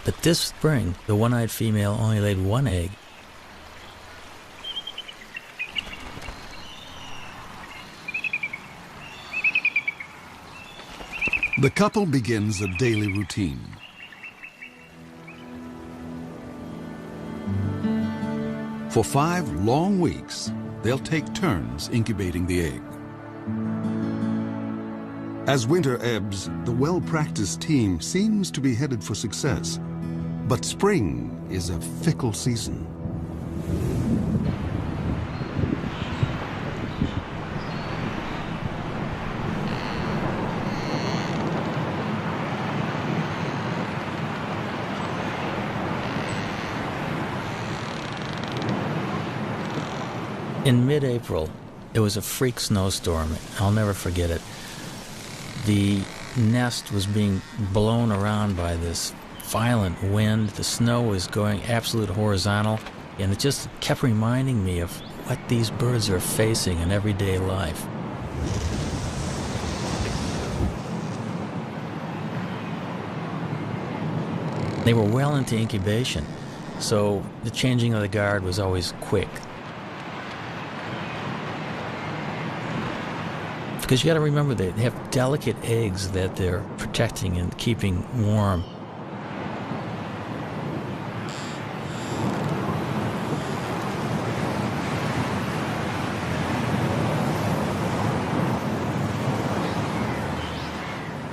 But this spring, the one-eyed female only laid one egg. The couple begins a daily routine. For 5 long weeks, they'll take turns incubating the egg. As winter ebbs, the well-practiced team seems to be headed for success. But spring is a fickle season. In mid-April, it was a freak snowstorm. I'll never forget it. The nest was being blown around by this violent wind. The snow was going absolute horizontal, and it just kept reminding me of what these birds are facing in everyday life. They were well into incubation, so the changing of the guard was always quick. Because you got to remember, they have delicate eggs that they're protecting and keeping warm.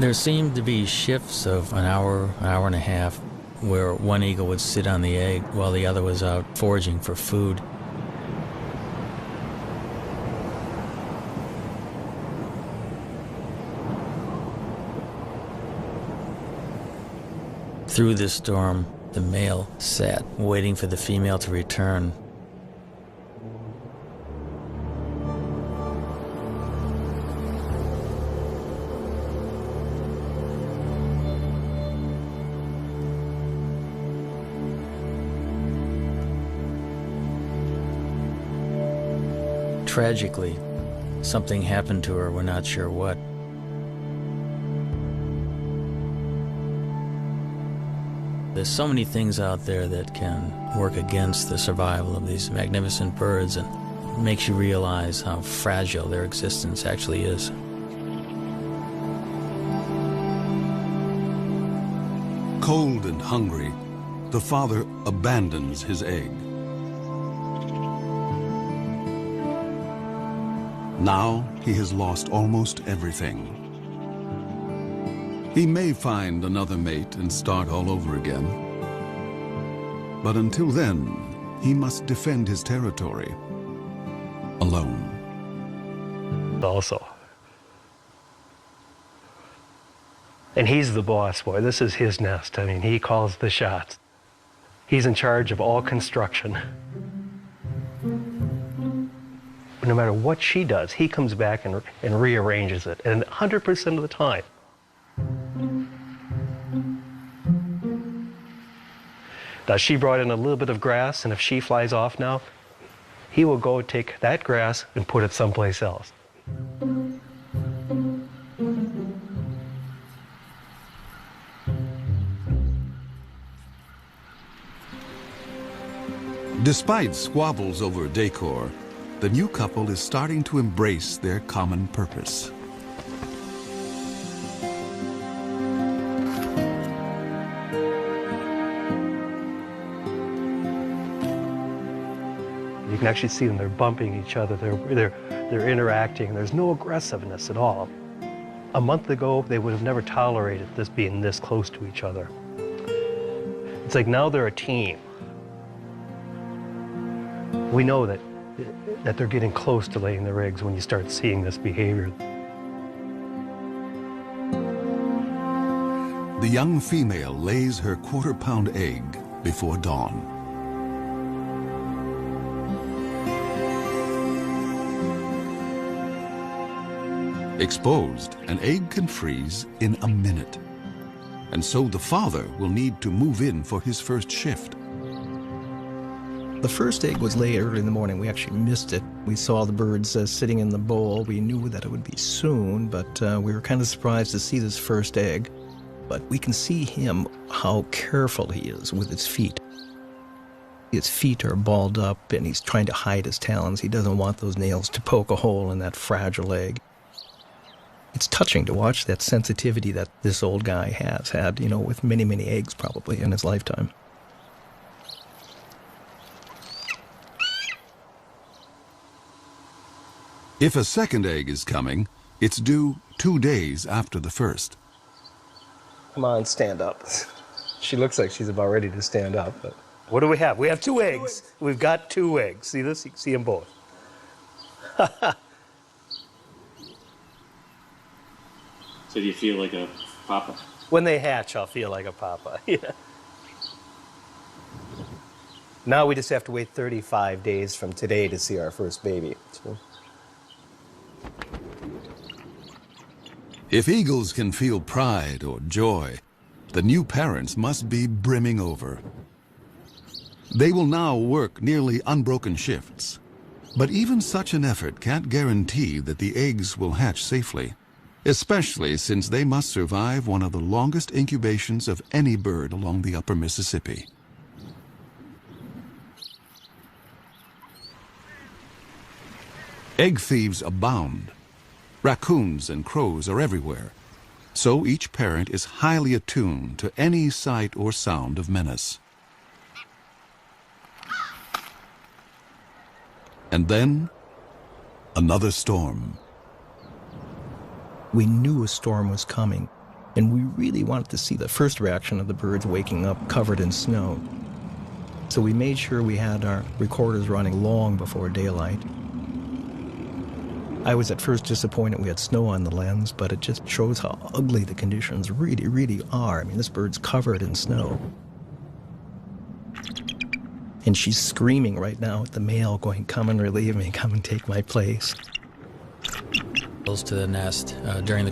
There seemed to be shifts of an hour and a half, where one eagle would sit on the egg while the other was out foraging for food. Through this storm, the male sat, waiting for the female to return. Tragically, something happened to her, we're not sure what. There's so many things out there that can work against the survival of these magnificent birds, and it makes you realize how fragile their existence actually is. Cold and hungry, the father abandons his egg. Now he has lost almost everything. He may find another mate and start all over again. But until then, he must defend his territory alone. Also. And he's the boss boy. This is his nest. I mean, he calls the shots. He's in charge of all construction. No matter what she does, he comes back and rearranges it, and 100% of the time. Now, she brought in a little bit of grass, and if she flies off now, he will go take that grass and put it someplace else. Despite squabbles over decor, the new couple is starting to embrace their common purpose. You can actually see them, they're bumping each other, they're interacting, there's no aggressiveness at all. A month ago, they would have never tolerated this being this close to each other. It's like now they're a team. We know that they're getting close to laying their eggs when you start seeing this behavior. The young female lays her quarter-pound egg before dawn. Exposed, an egg can freeze in a minute. And so the father will need to move in for his first shift. The first egg was laid early in the morning. We actually missed it. We saw the birds sitting in the bowl. We knew that it would be soon, but we were kind of surprised to see this first egg. But we can see him, how careful he is with his feet. His feet are balled up and he's trying to hide his talons. He doesn't want those nails to poke a hole in that fragile egg. It's touching to watch that sensitivity that this old guy has had, you know, with many, many eggs probably in his lifetime. If a second egg is coming, it's due 2 days after the first. Come on, stand up. She looks like she's about ready to stand up. But What do we have? We have 2 eggs. We've got 2 eggs. See this? You can see them both. So do you feel like a papa? When they hatch, I'll feel like a papa. Yeah. Now we just have to wait 35 days from today to see our first baby. So. If eagles can feel pride or joy, the new parents must be brimming over. They will now work nearly unbroken shifts. But even such an effort can't guarantee that the eggs will hatch safely, especially since they must survive one of the longest incubations of any bird along the upper Mississippi. Egg thieves abound. Raccoons and crows are everywhere, so each parent is highly attuned to any sight or sound of menace. And then, another storm. we knew a storm was coming, and we really wanted to see the first reaction of the birds waking up covered in snow. So we made sure we had our recorders running long before daylight. I was at first disappointed we had snow on the lens, but it just shows how ugly the conditions really, really are. I mean, this bird's covered in snow. And she's screaming right now at the male, going, "Come and relieve me, come and take my place." To the nest during the